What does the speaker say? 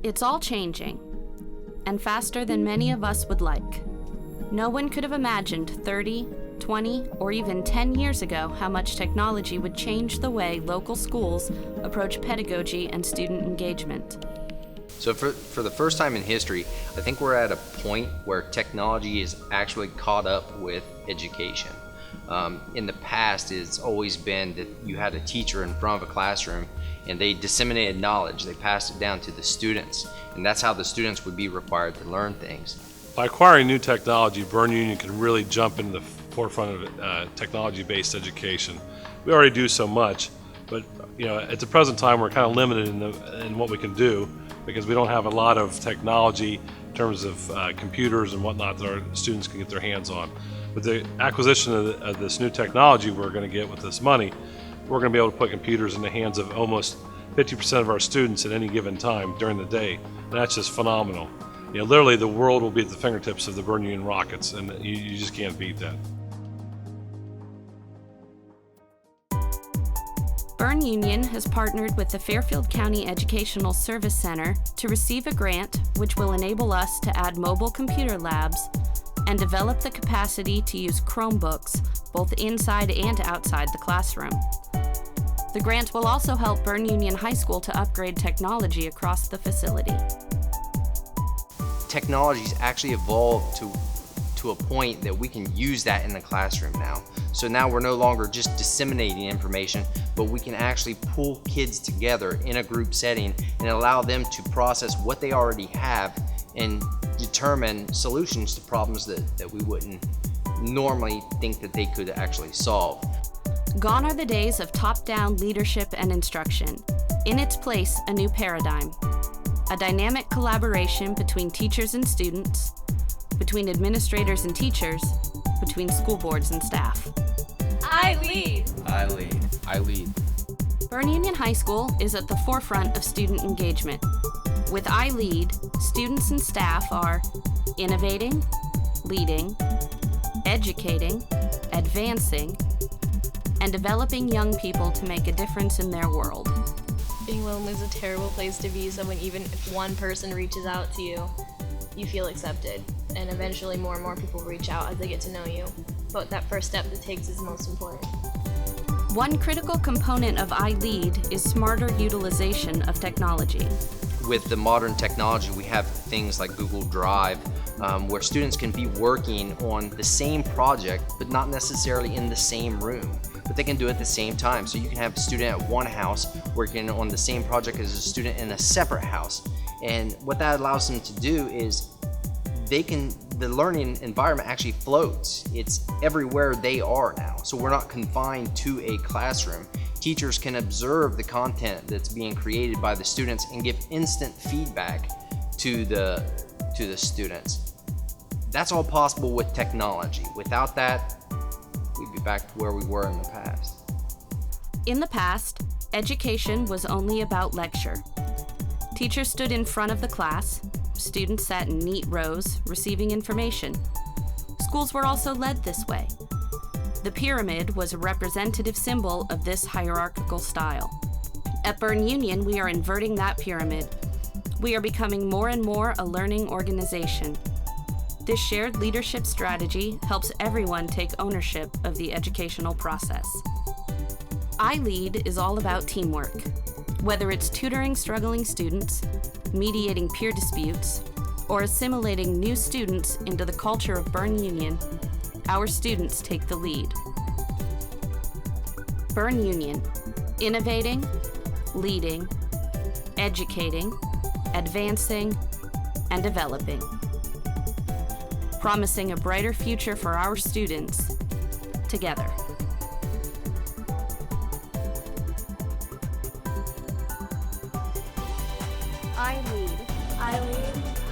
It's all changing, and faster than many of us would like. No one could have imagined 30, 20, or even 10 years ago how much technology would change the way local schools approach pedagogy and student engagement. So for the first time in history, I think we're at a point where technology is actually caught up with education. In the past, it's always been that you had a teacher in front of a classroom and they disseminated knowledge, they passed it down to the students, and that's how the students would be required to learn things. By acquiring new technology, Bern Union can really jump into the forefront of technology-based education. We already do so much, but at the present time we're kind of limited in what we can do because we don't have a lot of technology in terms of computers and whatnot that our students can get their hands on. With the acquisition of this new technology we're going to get with this money, we're going to be able to put computers in the hands of almost 50% of our students at any given time during the day. And that's just phenomenal. Literally the world will be at the fingertips of the Bern Union Rockets, and you just can't beat that. Bern Union has partnered with the Fairfield County Educational Service Center to receive a grant which will enable us to add mobile computer labs and develop the capacity to use Chromebooks both inside and outside the classroom. The grant will also help Bern Union High School to upgrade technology across the facility. Technology's actually evolved to a point that we can use that in the classroom now. So now we're no longer just disseminating information, but we can actually pull kids together in a group setting and allow them to process what they already have and determine solutions to problems that we wouldn't normally think that they could actually solve. Gone are the days of top-down leadership and instruction. In its place, a new paradigm. A dynamic collaboration between teachers and students, between administrators and teachers, between school boards and staff. iLead. iLead. iLead. Bern Union High School is at the forefront of student engagement. With iLead, students and staff are innovating, leading, educating, advancing, and developing young people to make a difference in their world. Being lonely is a terrible place to be, so when even if one person reaches out to you, you feel accepted. And eventually more and more people reach out as they get to know you. But that first step it takes is most important. One critical component of iLead is smarter utilization of technology. With the modern technology, we have things like Google Drive, where students can be working on the same project, but not necessarily in the same room, but they can do it at the same time. So you can have a student at one house working on the same project as a student in a separate house. And what that allows them to do is the learning environment actually floats. It's everywhere they are now. So we're not confined to a classroom. Teachers can observe the content that's being created by the students and give instant feedback to the students. That's all possible with technology. Without that, we'd be back to where we were in the past. In the past, education was only about lecture. Teachers stood in front of the class, students sat in neat rows, receiving information. Schools were also led this way. The pyramid was a representative symbol of this hierarchical style. At Bern Union, we are inverting that pyramid. We are becoming more and more a learning organization. This shared leadership strategy helps everyone take ownership of the educational process. iLead is all about teamwork. Whether it's tutoring struggling students, mediating peer disputes, or assimilating new students into the culture of Bern Union, our students take the lead. Bern Union, innovating, leading, educating, advancing, and developing. Promising a brighter future for our students, together. iLead.